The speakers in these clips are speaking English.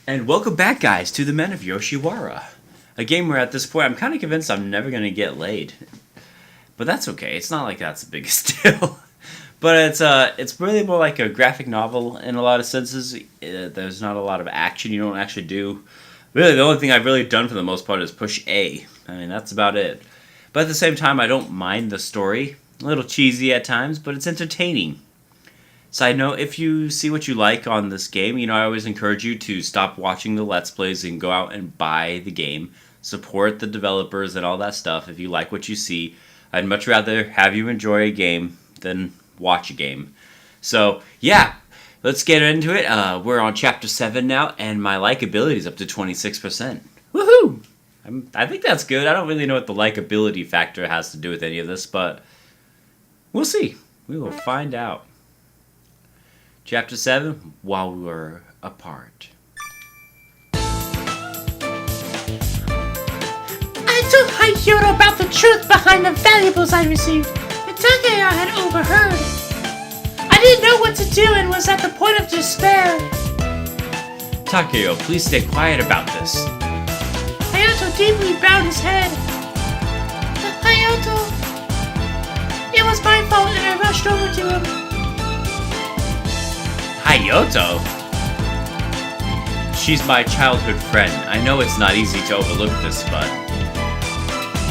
And welcome back, guys, to the Men of Yoshiwara. A game where at this point I'm kind of convinced I'm never going to get laid. But that's okay, it's not like that's the biggest deal. But it's really more like a graphic novel in a lot of senses. There's not a lot of action, you don't actually do... Really, the only thing I've really done for the most part is push A. I mean, that's about it. But at the same time, I don't mind the story. A little cheesy at times, but it's entertaining. Side note, if you see what you like on this game, I always encourage you to stop watching the Let's Plays and go out and buy the game. Support the developers and all that stuff if you like what you see. I'd much rather have you enjoy a game than watch a game. So, yeah, let's get into it. We're on Chapter 7 now, and my likability is up to 26%. Woohoo! I think that's good. I don't really know what the likability factor has to do with any of this, but we'll see. We will find out. Chapter 7, While We Were Apart. I told Hayuro about the truth behind the valuables I received, and Takeo had overheard. I didn't know what to do and was at the point of despair. Takeo, please stay quiet about this. Hayato deeply bowed his head. Hayato... It was my fault and I rushed over to him. Hayato? She's my childhood friend. I know it's not easy to overlook this, but...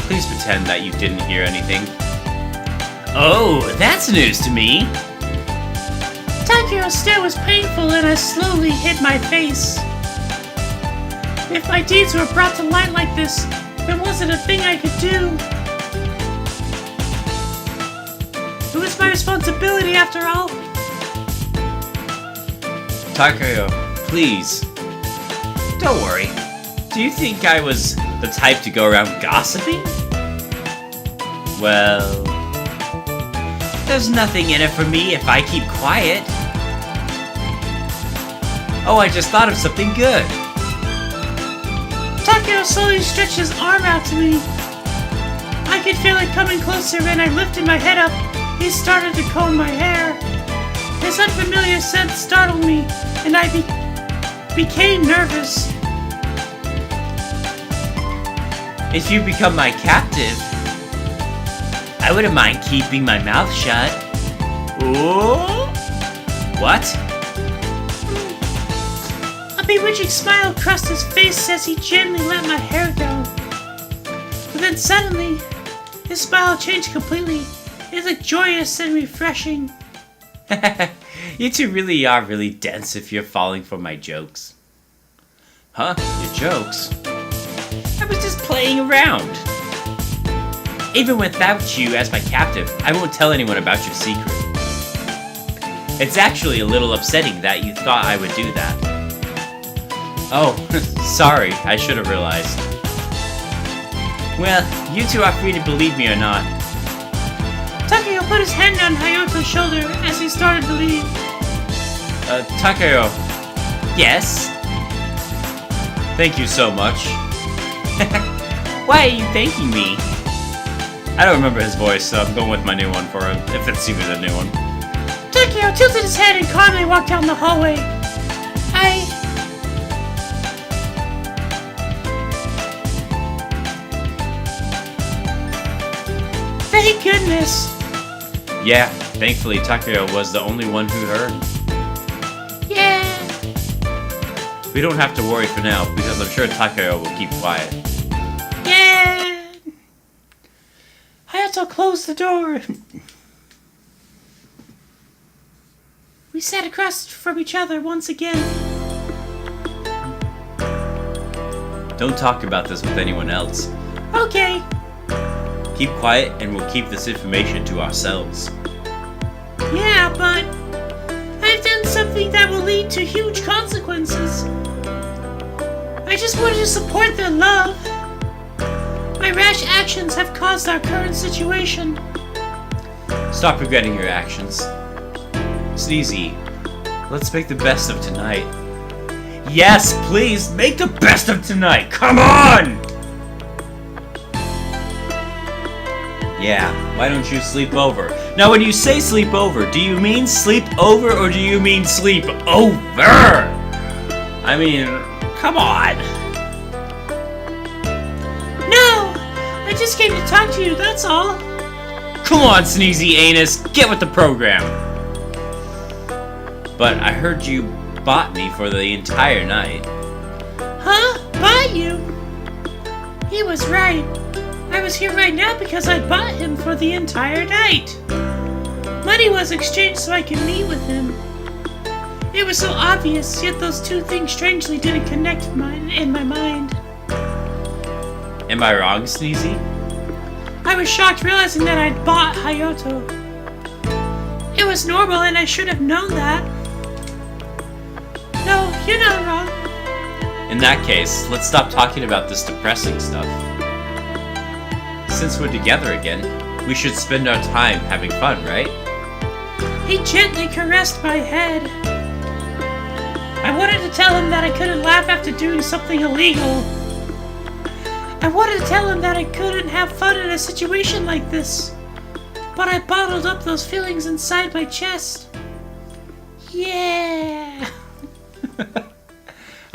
Please pretend that you didn't hear anything. Oh, that's news to me! Takeo's stare was painful and I slowly hid my face. If my deeds were brought to light like this, there wasn't a thing I could do. It was my responsibility after all. Takeo, please. Don't worry. Do you think I was the type to go around gossiping? Well... There's nothing in it for me if I keep quiet. Oh, I just thought of something good. Takeo slowly stretched his arm out to me. I could feel it coming closer and I lifted my head up. He started to comb my hair. His unfamiliar scent startled me, and I became nervous. If you become my captive, I wouldn't mind keeping my mouth shut. Ooh? What? A bewitching smile crossed his face as he gently let my hair go. But then suddenly, his smile changed completely. It looked joyous and refreshing. You two really are really dense if you're falling for my jokes. Huh? Your jokes? I was just playing around. Even without you as my captive, I won't tell anyone about your secret. It's actually a little upsetting that you thought I would do that. Oh, sorry, I should have realized. Well, you two are free to believe me or not. Takeo put his hand on Hayato's shoulder as he started to leave. Takeo. Yes? Thank you so much. Why are you thanking me? I don't remember his voice, so I'm going with my new one for him, if it's even a new one. Takeo tilted his head and calmly walked down the hallway. Thank goodness! Yeah, thankfully Takeo was the only one who heard. Yeah! We don't have to worry for now, because I'm sure Takeo will keep quiet. Yeah! Hayato closed the door. We sat across from each other once again. Don't talk about this with anyone else. Okay. Keep quiet and we'll keep this information to ourselves. Yeah, but I've done something that will lead to huge consequences. I just wanted to support their love. My rash actions have caused our current situation. Stop regretting your actions. Sneezy, let's make the best of tonight. Yes, please, make the best of tonight! Come on! Yeah, why don't you sleep over? Now when you say sleep over, do you mean sleep over or do you mean sleep over? I mean, come on! No! I just came to talk to you, that's all. Come on, Sneezy Anus, get with the program! But I heard you bought me for the entire night. Huh? Bought you? He was right. I was here right now because I bought him for the entire night. Money was exchanged so I could meet with him. It was so obvious, yet those two things strangely didn't connect in my mind. Am I wrong, Sneezy? I was shocked realizing that I'd bought Hayato. It was normal and I should have known that. No, you're not wrong. In that case, let's stop talking about this depressing stuff. Since we're together again, we should spend our time having fun, right? He gently caressed my head. I wanted to tell him that I couldn't laugh after doing something illegal. I wanted to tell him that I couldn't have fun in a situation like this. But I bottled up those feelings inside my chest. Yeah.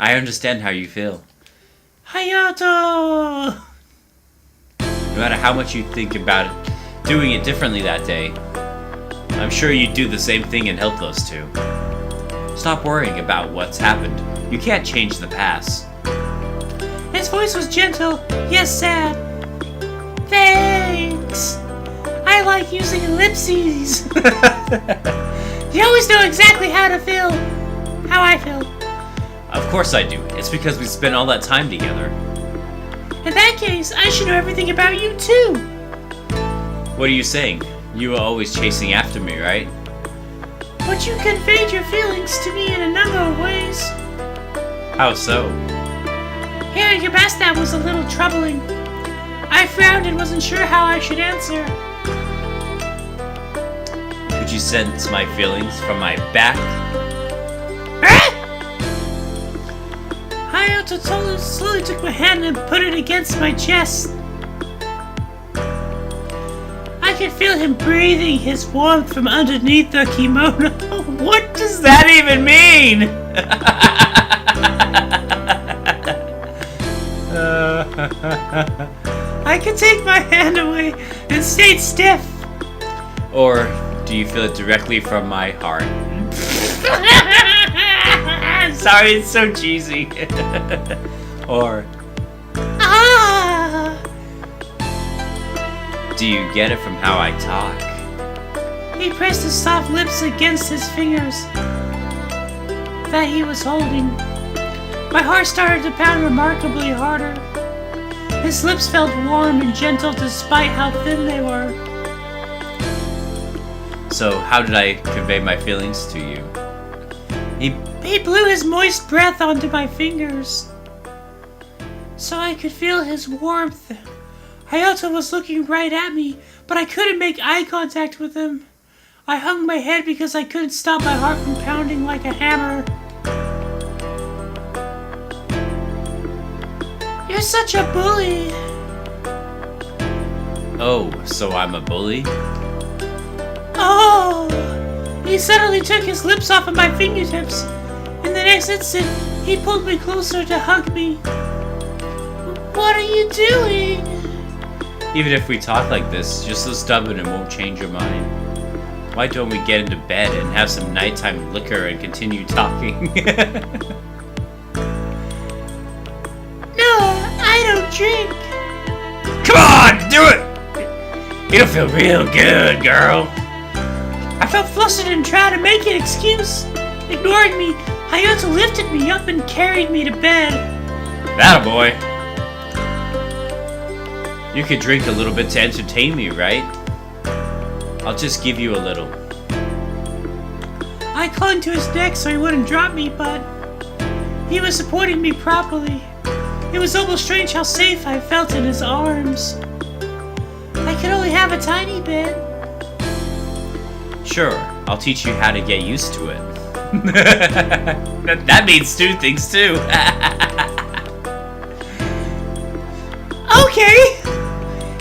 I understand how you feel. Hayato! No matter how much you think about it, doing it differently that day, I'm sure you'd do the same thing and help those two. Stop worrying about what's happened. You can't change the past. His voice was gentle, yet sad. Thanks! I like using ellipses. You always know exactly how I feel. Of course I do. It's because we spent all that time together. In that case, I should know everything about you too. What are you saying? You were always chasing after me, right? But you conveyed your feelings to me in a number of ways. How so? Hearing your past that was a little troubling. I frowned and wasn't sure how I should answer. Could you sense my feelings from my back? Hayato slowly took my hand and put it against my chest. I could feel him breathing his warmth from underneath the kimono. What does that even mean? I could take my hand away and stayed stiff. Or do you feel it directly from my heart? Sorry, it's so cheesy. Or do you get it from how I talk? He pressed his soft lips against his fingers that he was holding. My heart started to pound remarkably harder. His lips felt warm and gentle despite how thin they were. So, how did I convey my feelings to you? He blew his moist breath onto my fingers, so I could feel his warmth. Hayato was looking right at me, but I couldn't make eye contact with him. I hung my head because I couldn't stop my heart from pounding like a hammer. You're such a bully. Oh, so I'm a bully? Oh! He suddenly took his lips off of my fingertips. In the next instant, he pulled me closer to hug me. What are you doing? Even if we talk like this, you're so stubborn and won't change your mind. Why don't we get into bed and have some nighttime liquor and continue talking? No, I don't drink. Come on, do it! It'll feel real good, girl. I felt flustered and tried to make an excuse. Ignoring me, Hayato lifted me up and carried me to bed. Attaboy. You could drink a little bit to entertain me, right? I'll just give you a little. I clung to his neck so he wouldn't drop me, but he was supporting me properly. It was almost strange how safe I felt in his arms. I could only have a tiny bit. Sure, I'll teach you how to get used to it. That means two things too. Okay!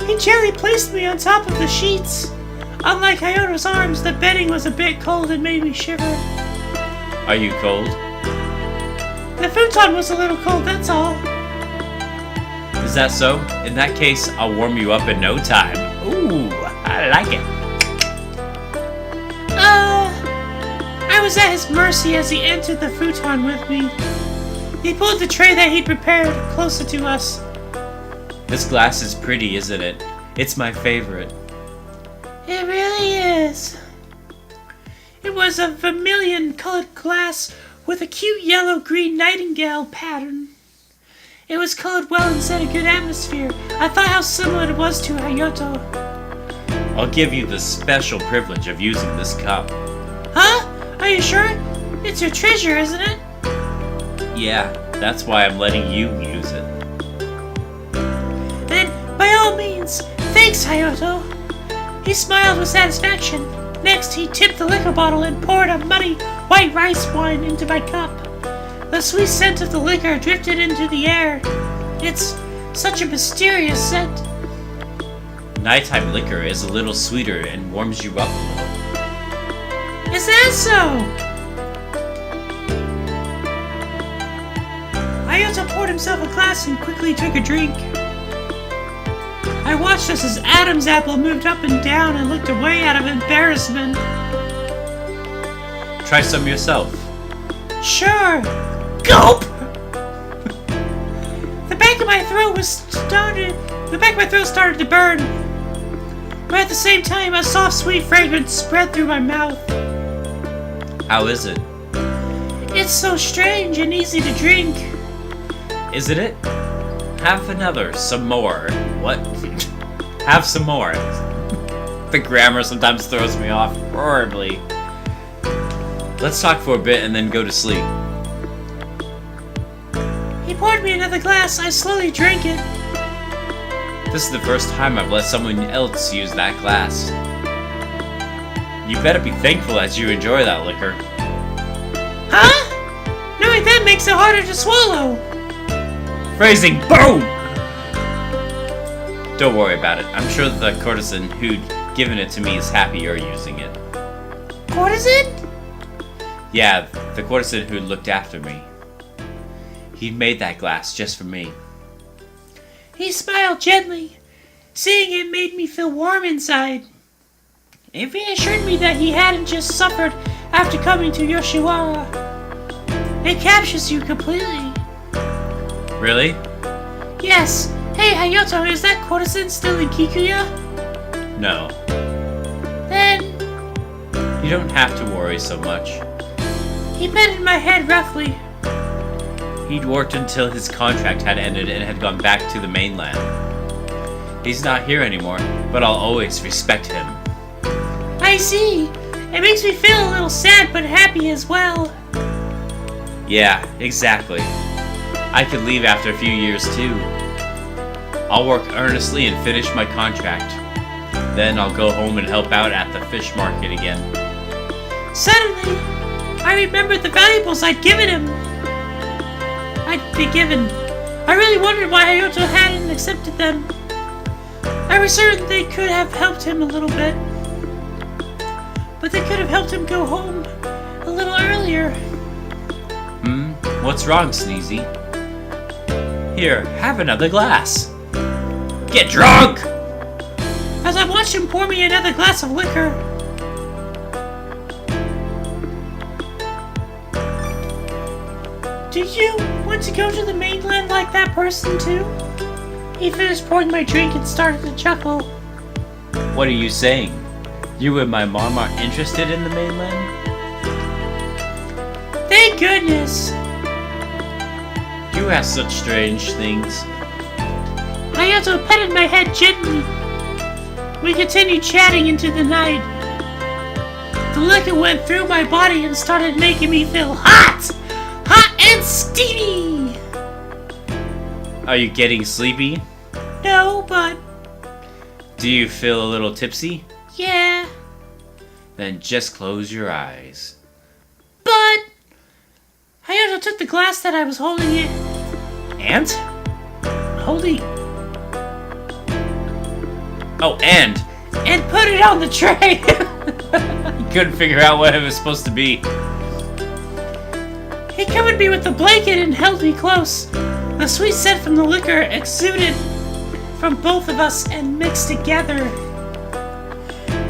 He gently placed me on top of the sheets. Unlike Hayato's arms, the bedding was a bit cold and made me shiver. Are you cold? The futon was a little cold, that's all. Is that so? In that case, I'll warm you up in no time. Ooh, I like it. I was at his mercy as he entered the futon with me. He pulled the tray that he'd prepared closer to us. This glass is pretty, isn't it? It's my favorite. It really is. It was a vermilion-colored glass with a cute yellow-green nightingale pattern. It was colored well and set a good atmosphere. I thought how similar it was to Hayato. I'll give you the special privilege of using this cup. Huh? Are you sure? It's your treasure, isn't it? Yeah, that's why I'm letting you use it. Then, by all means, thanks, Hayato. He smiled with satisfaction. Next, he tipped the liquor bottle and poured a muddy white rice wine into my cup. The sweet scent of the liquor drifted into the air. It's such a mysterious scent. Nighttime liquor is a little sweeter and warms you up a little. Is that so? Hayato poured himself a glass and quickly took a drink. I watched as his Adam's apple moved up and down and looked away out of embarrassment. Try some yourself. Sure. Gulp! The back of my throat started to burn. But at the same time, a soft, sweet fragrance spread through my mouth. How is it? It's so strange and easy to drink. Isn't it? Have another, some more. What? Have some more. The grammar sometimes throws me off horribly. Let's talk for a bit and then go to sleep. He poured me another glass. I slowly drank it. This is the first time I've let someone else use that glass. You better be thankful as you enjoy that liquor. Huh? Knowing that makes it harder to swallow. Phrasing, boom! Don't worry about it. I'm sure the courtesan who'd given it to me is happy you're using it. Courtesan? Yeah, the courtesan who looked after me. He made that glass just for me. He smiled gently. Seeing it made me feel warm inside. It reassured me that he hadn't just suffered after coming to Yoshiwara. It captures you completely. Really? Yes. Hey, Hayato, is that courtesan still in Kikuya? No. Then... You don't have to worry so much. He petted my head roughly. He'd worked until his contract had ended and had gone back to the mainland. He's not here anymore, but I'll always respect him. I see. It makes me feel a little sad but happy as well. Yeah, exactly. I could leave after a few years too. I'll work earnestly and finish my contract. Then I'll go home and help out at the fish market again. Suddenly, I remembered the valuables I'd given him. I really wondered why Hayato hadn't accepted them. I was certain they could have helped him a little bit. But they could have helped him go home a little earlier. What's wrong, Sneezy? Here, have another glass. Get drunk! As I watched him pour me another glass of liquor. Do you want to go to the mainland like that person too? He finished pouring my drink and started to chuckle. What are you saying? You and my mom aren't interested in the mainland? Thank goodness! You ask such strange things. Hayato petted my head gently. We continued chatting into the night. The liquor went through my body and started making me feel hot! Hot and steamy! Are you getting sleepy? No, but... Do you feel a little tipsy? Yeah. Then just close your eyes. But... Hayato took the glass that I was holding it. And? Holding... Oh, and put it on the tray! couldn't figure out what it was supposed to be. He covered me with the blanket and held me close. The sweet scent from the liquor exuded from both of us and mixed together.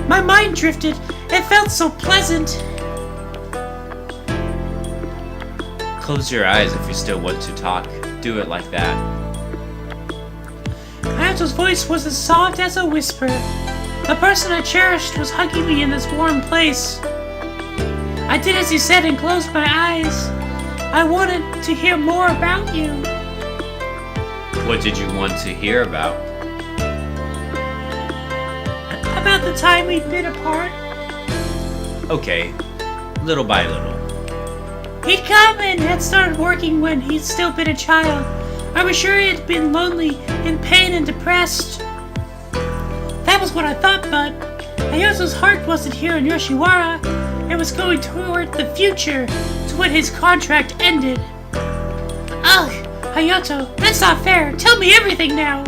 My mind drifted. It felt so pleasant. Close your eyes if you still want to talk. Do it like that. Hayato's voice was as soft as a whisper. The person I cherished was hugging me in this warm place. I did as he said and closed my eyes. I wanted to hear more about you. What did you want to hear about? About the time we'd been apart. Okay, little by little. He'd come and had started working when he'd still been a child. I was sure he had been lonely, in pain and depressed. That was what I thought, but Hayato's heart wasn't here in Yoshiwara. It was going toward the future, to when his contract ended. Ugh, Hayato, that's not fair. Tell me everything now.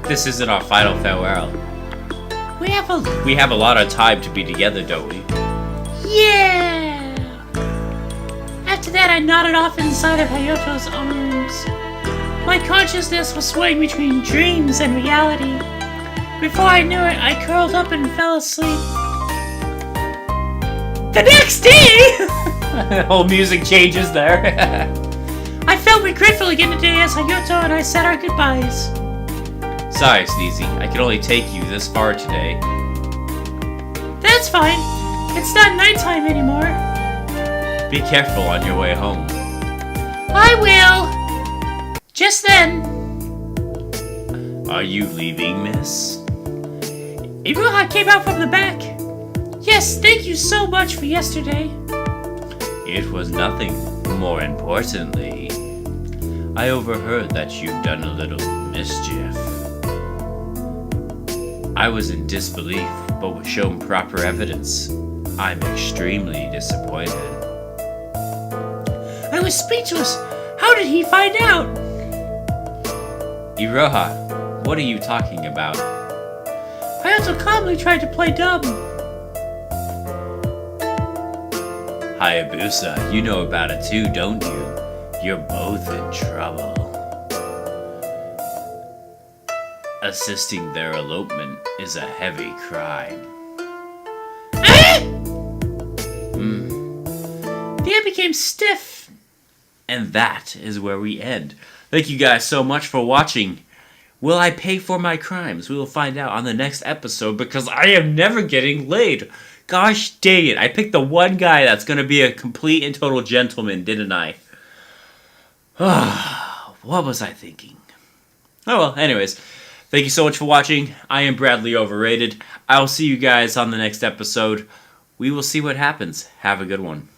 This isn't our final farewell. We have a lot of time to be together, don't we? Yeah! After that, I nodded off inside of Hayato's arms. My consciousness was swaying between dreams and reality. Before I knew it, I curled up and fell asleep. The next day! Whole music changes there. I felt regretful again today as Hayato and I said our goodbyes. Sorry, Sneezy. I can only take you this far today. That's fine. It's not nighttime anymore. Be careful on your way home. I will. Just then. Are you leaving, miss? Iruha came out from the back. Yes, thank you so much for yesterday. It was nothing. More importantly, I overheard that you've done a little mischief. I was in disbelief, but was shown proper evidence. I'm extremely disappointed. I was speechless. How did he find out? Iroha, what are you talking about? Hayato calmly tried to play dumb. Hayabusa, you know about it too, don't you? You're both in trouble. Assisting their elopement is a heavy crime. The air became stiff. And that is where we end. Thank you guys so much for watching. Will I pay for my crimes? We will find out on the next episode because I am never getting laid. Gosh dang it. I picked the one guy that's going to be a complete and total gentleman, didn't I? What was I thinking? Oh well, anyways. Thank you so much for watching. I am Bradley Overrated. I will see you guys on the next episode. We will see what happens. Have a good one.